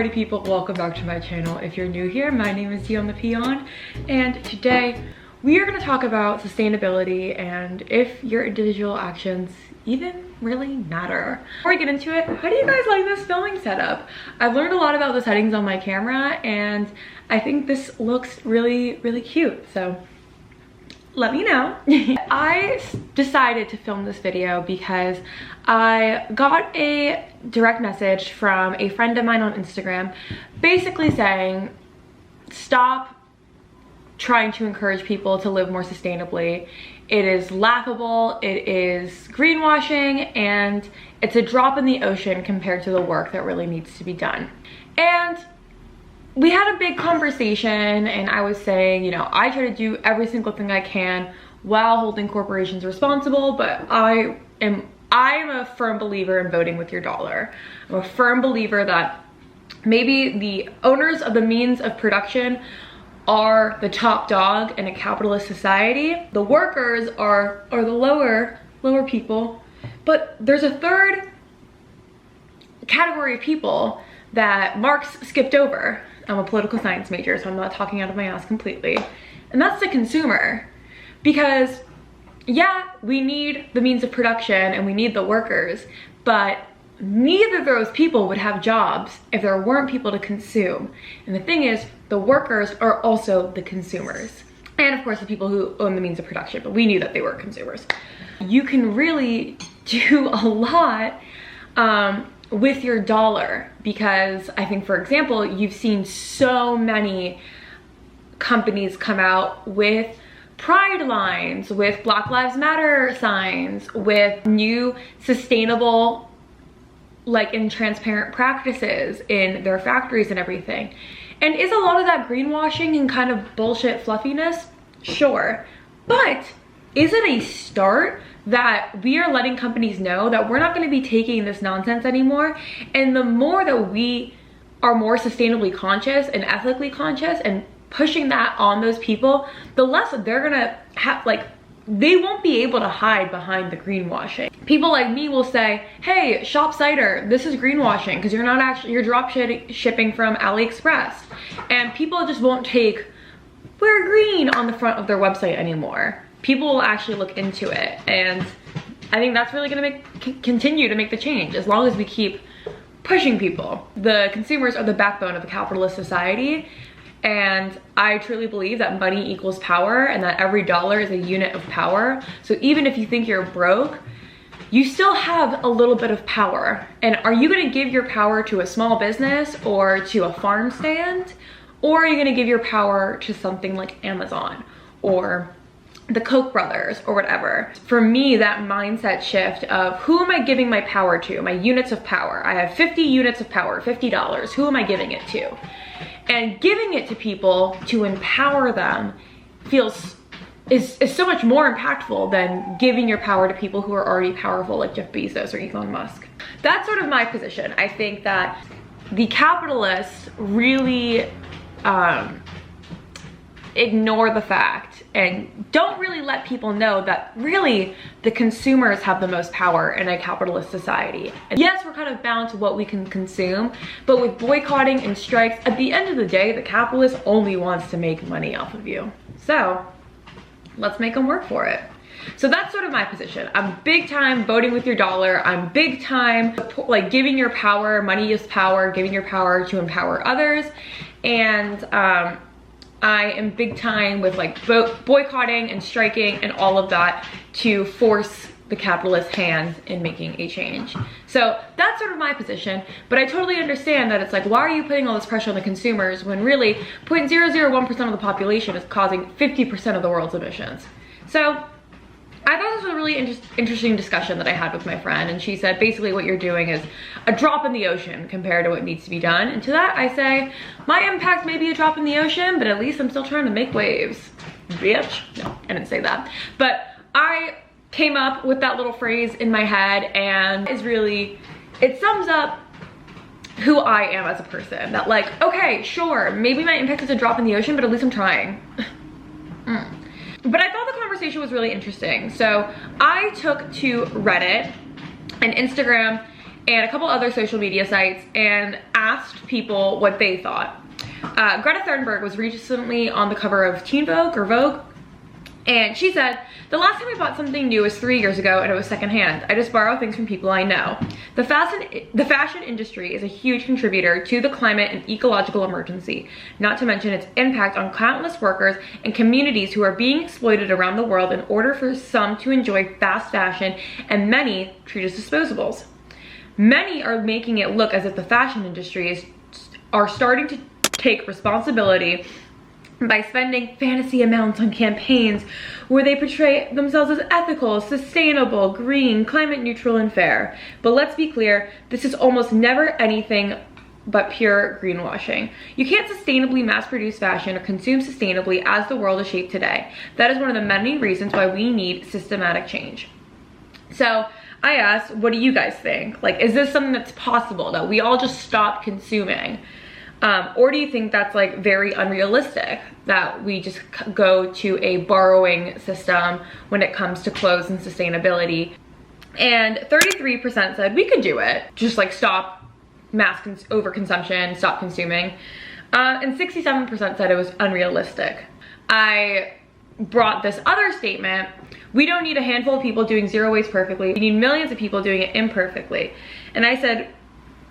party people, welcome back to my channel. If you're new here, my name is Dion the Peon, and today we are going to talk about sustainability and if your individual actions even really matter. Before we get into it, how do you guys like this filming setup? I've learned a lot about the settings on my camera and I think this looks really cute, so let me know. I decided to film this video because I got a direct message from a friend of mine on Instagram basically saying, stop trying to encourage people to live more sustainably. It is laughable, it is greenwashing, and it's a drop in the ocean compared to the work that really needs to be done. And we had a big conversation and I was saying, you know, I try to do every single thing I can while holding corporations responsible, but I am a firm believer in voting with your dollar. I'm a firm believer that maybe the owners of the means of production are the top dog in a capitalist society. The workers are the lower people, but there's a third category of people that Marx skipped over. I'm a political science major, so I'm not talking out of my ass completely. And that's the consumer. Because yeah, we need the means of production and we need the workers, but neither of those people would have jobs if there weren't people to consume. And the thing is, the workers are also the consumers. And of course the people who own the means of production, but we knew that they were consumers. You can really do a lot with your dollar, because I think, for example, you've seen so many companies come out with pride lines, with Black Lives Matter signs, with new sustainable and transparent practices in their factories and everything. And is a lot of that greenwashing and kind of bullshit fluffiness? Sure. But is it a start that we are letting companies know that we're not going to be taking this nonsense anymore? And the more that we are more sustainably conscious and ethically conscious and pushing that on those people, the less they're gonna have, they won't be able to hide behind the greenwashing. People like me will say, hey, Shop Cider, this is greenwashing because you're drop shipping from AliExpress. And people just won't take, we're green on the front of their website anymore. People will actually look into it. And I think that's really gonna continue to make the change as long as we keep pushing people. The consumers are the backbone of a capitalist society. And I truly believe that money equals power and that every dollar is a unit of power. So even if you think you're broke, you still have a little bit of power. And are you gonna give your power to a small business or to a farm stand? Or are you gonna give your power to something like Amazon or the Koch brothers or whatever? For me, that mindset shift of who am I giving my power to? My units of power. I have 50 units of power, $50. Who am I giving it to? And giving it to people to empower them is so much more impactful than giving your power to people who are already powerful, like Jeff Bezos or Elon Musk. That's sort of my position. I think that the capitalists really ignore the fact and don't really let people know that really the consumers have the most power in a capitalist society. And yes, we're kind of bound to what we can consume, but with boycotting and strikes, at the end of the day, the capitalist only wants to make money off of you. So let's make them work for it. So that's sort of my position. I'm big time voting with your dollar. I'm big time giving your power, money is power, giving your power to empower others. And I am big time with boycotting and striking and all of that to force the capitalist hand in making a change. So that's sort of my position, but I totally understand that it's like, why are you putting all this pressure on the consumers when really 0.001% of the population is causing 50% of the world's emissions? So I thought this was a really interesting discussion that I had with my friend, and she said basically what you're doing is a drop in the ocean compared to what needs to be done. And to that I say, my impact may be a drop in the ocean, but at least I'm still trying to make waves, bitch. No, I didn't say that. But I came up with that little phrase in my head, and it sums up who I am as a person. That okay, sure, maybe my impact is a drop in the ocean, but at least I'm trying. But I thought the conversation was really interesting. So I took to Reddit and Instagram and a couple other social media sites and asked people what they thought. Greta Thunberg was recently on the cover of Teen Vogue or Vogue, and she said, "The last time I bought something new was 3 years ago and it was secondhand. I just borrow things from people I know. The fashion industry is a huge contributor to the climate and ecological emergency, not to mention its impact on countless workers and communities who are being exploited around the world in order for some to enjoy fast fashion and many treat as disposables. Many are making it look as if the fashion industry are starting to take responsibility by spending fantasy amounts on campaigns where they portray themselves as ethical, sustainable, green, climate neutral, and fair. But let's be clear, this is almost never anything but pure greenwashing. You can't sustainably mass produce fashion or consume sustainably as the world is shaped today. That is one of the many reasons why we need systematic change." So I asked, what do you guys think? Like, is this something that's possible, that we all just stop consuming? Or do you think that's like very unrealistic, that we just go to a borrowing system when it comes to clothes and sustainability? And 33% said we could do it, just like stop overconsumption, stop consuming. And 67% said it was unrealistic. I brought this other statement: we don't need a handful of people doing zero waste perfectly, we need millions of people doing it imperfectly. And I said,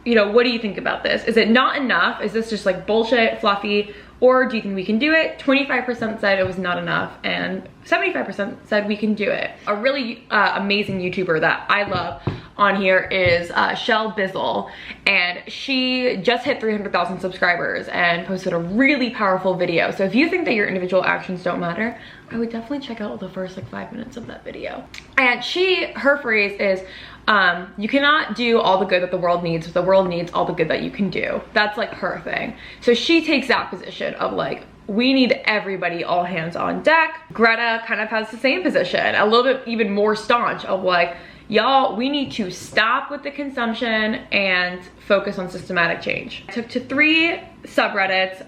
you know, what do you think about this? Is it not enough? Is this just like bullshit, fluffy? Or do you think we can do it? 25% said it was not enough, and 75% said we can do it. A really amazing YouTuber that I love on here is Shell Bizzle, and she just hit 300,000 subscribers and posted a really powerful video. So if you think that your individual actions don't matter, I would definitely check out the first like 5 minutes of that video. And her phrase is, you cannot do all the good that the world needs, but the world needs all the good that you can do. That's like her thing. So she takes that position of like, we need everybody, all hands on deck. Greta kind of has the same position, a little bit even more staunch of like, y'all, we need to stop with the consumption and focus on systematic change. I took to 3 subreddits: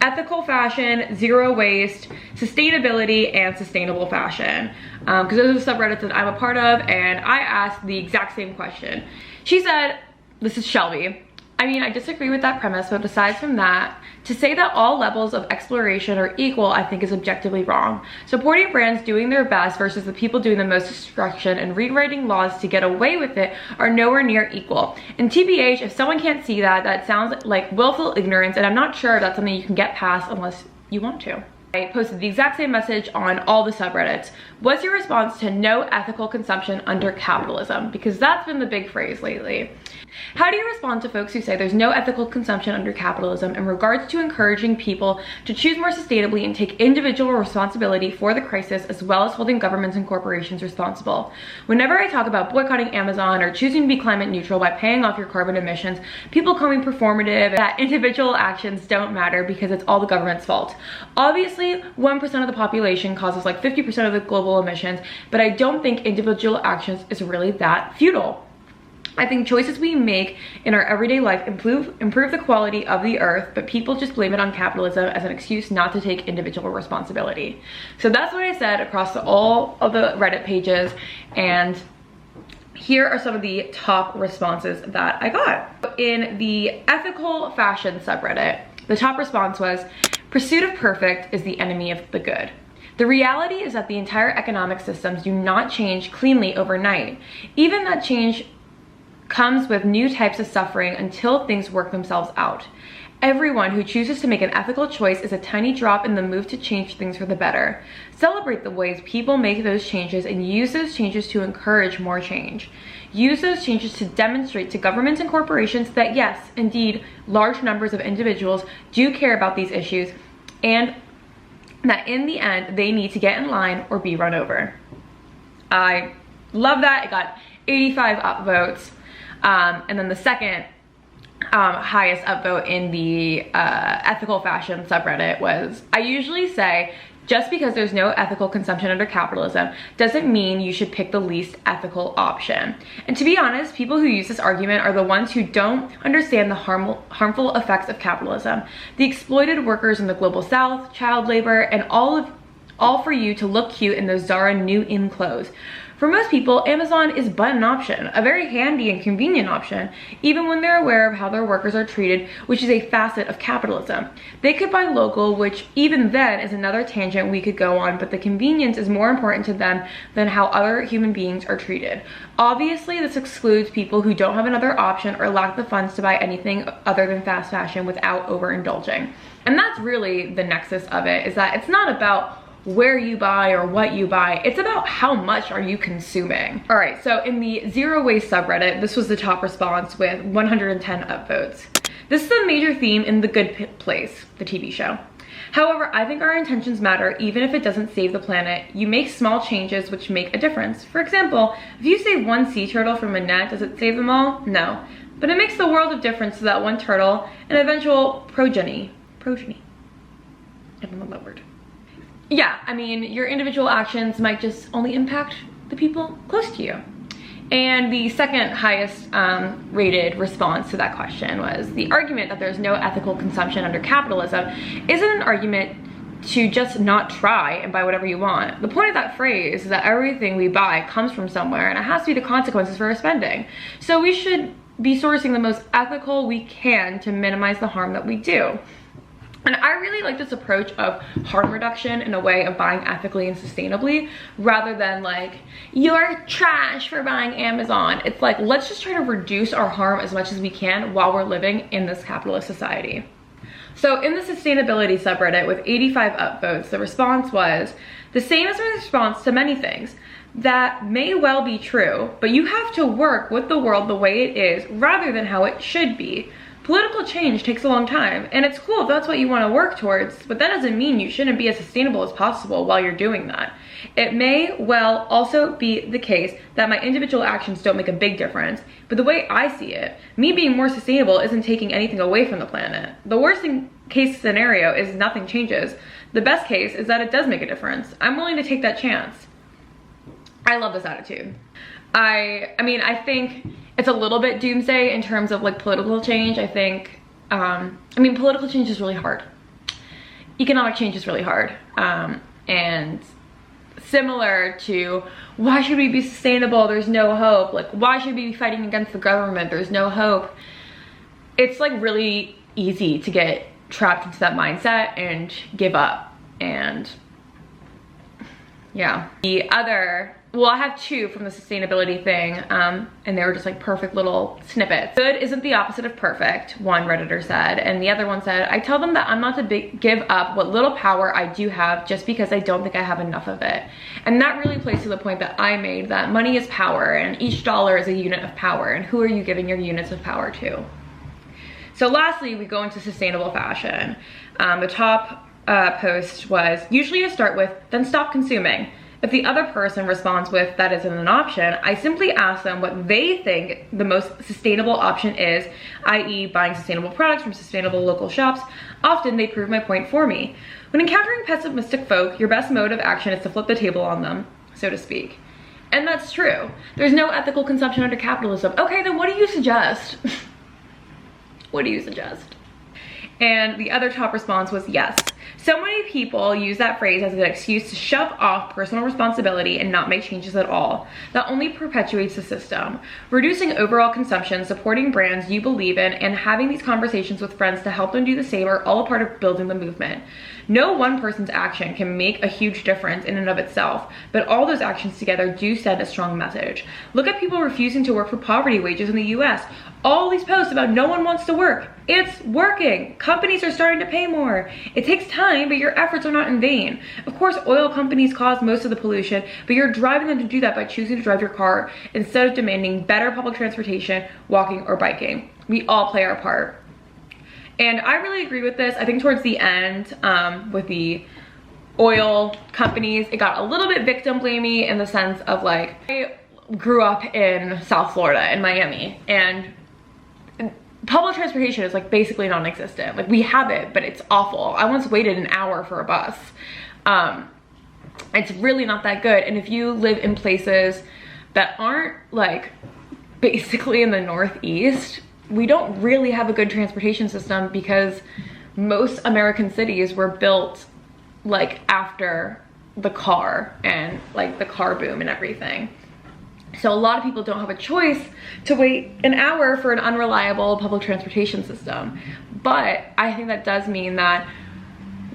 ethical fashion, zero waste, sustainability, and sustainable fashion. Because those are the subreddits that I'm a part of, and I asked the exact same question. She said, this is Shelby, "I mean, I disagree with that premise, but besides from that, to say that all levels of exploration are equal, I think is objectively wrong. Supporting brands doing their best versus the people doing the most destruction and rewriting laws to get away with it are nowhere near equal. And TBH, if someone can't see that, that sounds like willful ignorance, and I'm not sure that's something you can get past unless you want to." I posted the exact same message on all the subreddits. What's your response to no ethical consumption under capitalism? Because that's been the big phrase lately. How do you respond to folks who say there's no ethical consumption under capitalism in regards to encouraging people to choose more sustainably and take individual responsibility for the crisis, as well as holding governments and corporations responsible? Whenever I talk about boycotting Amazon or choosing to be climate neutral by paying off your carbon emissions, people call me performative, that individual actions don't matter because it's all the government's fault. Obviously, 1% of the population causes like 50% of the global emissions, but I don't think individual actions is really that futile. I think choices we make in our everyday life improve the quality of the earth, but people just blame it on capitalism as an excuse not to take individual responsibility. So that's what I said across all of the Reddit pages, and here are some of the top responses that I got. In the ethical fashion subreddit, the top response was, "Pursuit of perfect is the enemy of the good. The reality is that the entire economic systems do not change cleanly overnight. Even that change comes with new types of suffering until things work themselves out. Everyone who chooses to make an ethical choice is a tiny drop in the move to change things for the better. Celebrate the ways people make those changes and use those changes to encourage more change. Use those changes to demonstrate to governments and corporations that yes, indeed, large numbers of individuals do care about these issues, and that in the end, they need to get in line or be run over." I love that. It got 85 upvotes. And then the second highest upvote in the ethical fashion subreddit was, "I usually say just because there's no ethical consumption under capitalism doesn't mean you should pick the least ethical option." And to be honest, people who use this argument are the ones who don't understand the harmful effects of capitalism. The exploited workers in the global south, child labor, and all for you to look cute in those Zara new-in clothes. For most people, Amazon is but an option, a very handy and convenient option, even when they're aware of how their workers are treated, which is a facet of capitalism. They could buy local, which even then is another tangent we could go on, but the convenience is more important to them than how other human beings are treated. Obviously, this excludes people who don't have another option or lack the funds to buy anything other than fast fashion without overindulging. And that's really the nexus of it, is that it's not about where you buy or what you buy, it's about how much are you consuming. All right, so in the zero waste subreddit, this was the top response with 110 upvotes. This is a major theme in The Good Place, the TV show. However, I think our intentions matter even if it doesn't save the planet. You make small changes which make a difference. For example, if you save one sea turtle from a net, does it save them all? No. But it makes the world of difference to that one turtle and eventual progeny. I don't know that word. Yeah, I mean, your individual actions might just only impact the people close to you. And the second highest rated response to that question was, the argument that there's no ethical consumption under capitalism isn't an argument to just not try and buy whatever you want. The point of that phrase is that everything we buy comes from somewhere, and it has to be the consequences for our spending. So we should be sourcing the most ethical we can to minimize the harm that we do. And I really like this approach of harm reduction in a way of buying ethically and sustainably, rather than like, you're trash for buying Amazon. It's like, let's just try to reduce our harm as much as we can while we're living in this capitalist society. So in the sustainability subreddit with 85 upvotes, the response was the same as the response to many things. That may well be true, but you have to work with the world the way it is rather than how it should be. Political change takes a long time, and it's cool if that's what you want to work towards, but that doesn't mean you shouldn't be as sustainable as possible while you're doing that. It may well also be the case that my individual actions don't make a big difference, but the way I see it, me being more sustainable isn't taking anything away from the planet. The worst case scenario is nothing changes. The best case is that it does make a difference. I'm willing to take that chance. I love this attitude. I mean, I think it's a little bit doomsday in terms of like political change. I think, I mean, political change is really hard. Economic change is really hard. And similar to, why should we be sustainable? There's no hope. Like, why should we be fighting against the government? There's no hope. It's like really easy to get trapped into that mindset and give up. And yeah. The other, well, I have two from the sustainability thing, and they were just like perfect little snippets. Good isn't the opposite of perfect, one Redditor said, and the other one said, I tell them that I'm not to give up what little power I do have just because I don't think I have enough of it. And that really plays to the point that I made, that money is power and each dollar is a unit of power, and who are you giving your units of power to? So lastly, we go into sustainable fashion. The top post was, usually to start with, then stop consuming. If the other person responds with, that isn't an option, I simply ask them what they think the most sustainable option is, i.e. buying sustainable products from sustainable local shops. Often they prove my point for me. When encountering pessimistic folk, your best mode of action is to flip the table on them, so to speak. And that's true. There's no ethical consumption under capitalism. Okay, then what do you suggest? What do you suggest? And the other top response was yes. So many people use that phrase as an excuse to shove off personal responsibility and not make changes at all. That only perpetuates the system. Reducing overall consumption, supporting brands you believe in, and having these conversations with friends to help them do the same are all a part of building the movement. No one person's action can make a huge difference in and of itself, but all those actions together do send a strong message. Look at people refusing to work for poverty wages in the US. All these posts about no one wants to work. It's working. Companies are starting to pay more. It takes time, but your efforts are not in vain. Of course, oil companies cause most of the pollution, but you're driving them to do that by choosing to drive your car instead of demanding better public transportation, walking, or biking. We all play our part. And I really agree with this. I think towards the end, with the oil companies, it got a little bit victim blamey in the sense of like, I grew up in South Florida, in Miami, and public transportation is like basically non-existent. Like, we have it, but it's awful. I once waited an hour for a bus. It's really not that good. And if you live in places that aren't like basically in the Northeast, we don't really have a good transportation system because most American cities were built like after the car and like the car boom and everything. So a lot of people don't have a choice to wait an hour for an unreliable public transportation system. But I think that does mean that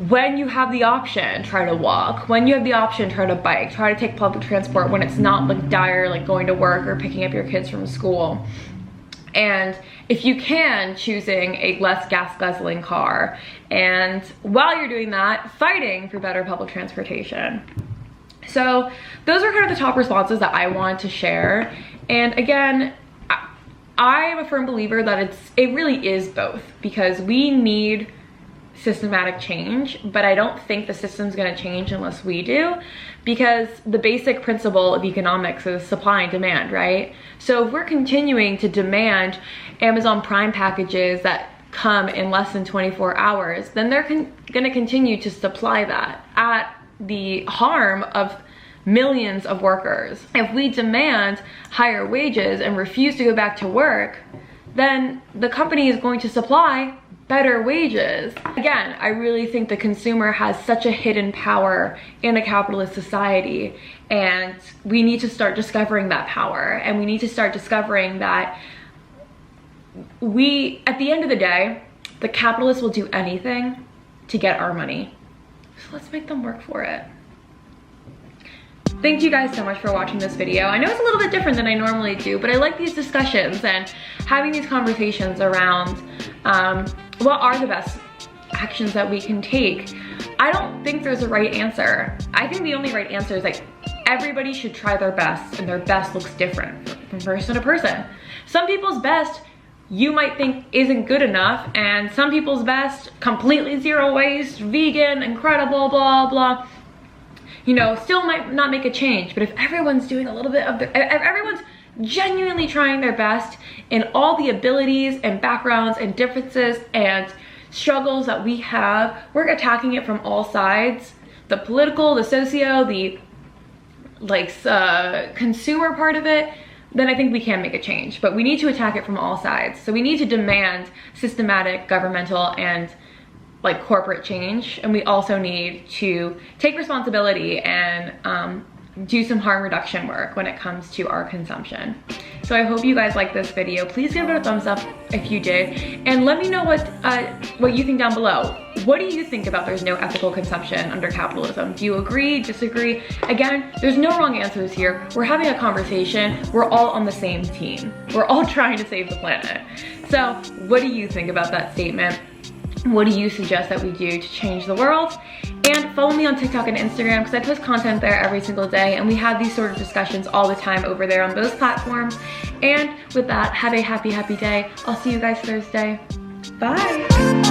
when you have the option, try to walk. When you have the option, try to bike. Try to take public transport when it's not like dire, like going to work or picking up your kids from school. And if you can, choosing a less gas guzzling car. And while you're doing that, fighting for better public transportation. So those are kind of the top responses that I wanted to share. And again, I am a firm believer that it really is both, because we need systematic change, but I don't think the system's going to change unless we do, because the basic principle of economics is supply and demand, right? So if we're continuing to demand Amazon Prime packages that come in less than 24 hours, then they're going to continue to supply that at the harm of millions of workers. If we demand higher wages and refuse to go back to work, then the company is going to supply better wages. Again, I really think the consumer has such a hidden power in a capitalist society, and we need to start discovering that power, and we need to start discovering that at the end of the day, the capitalists will do anything to get our money. So let's make them work for it. Thank you guys so much for watching this video. I know it's a little bit different than I normally do, but I like these discussions and having these conversations around what are the best actions that we can take. I don't think there's a right answer. I think the only right answer is like everybody should try their best, and their best looks different from person to person. Some people's best you might think isn't good enough, and some people's best, completely zero waste, vegan, incredible, blah, blah, you know, still might not make a change. But if everyone's doing a little bit of everyone's genuinely trying their best in all the abilities and backgrounds and differences and struggles that we have, we're attacking it from all sides, the political, the socio, the consumer part of it, then I think we can make a change. But we need to attack it from all sides. So we need to demand systematic governmental and like corporate change, and we also need to take responsibility and do some harm reduction work when it comes to our consumption. So I hope you guys liked this video. Please give it a thumbs up if you did, and let me know what you think down below. What do you think about there's no ethical consumption under capitalism? Do you agree, disagree? Again, there's no wrong answers here. We're having a conversation. We're all on the same team. We're all trying to save the planet. So what do you think about that statement? What do you suggest that we do to change the world? And follow me on TikTok and Instagram, because I post content there every single day, and we have these sort of discussions all the time over there on those platforms. And with that, have a happy, happy day. I'll see you guys Thursday. Bye.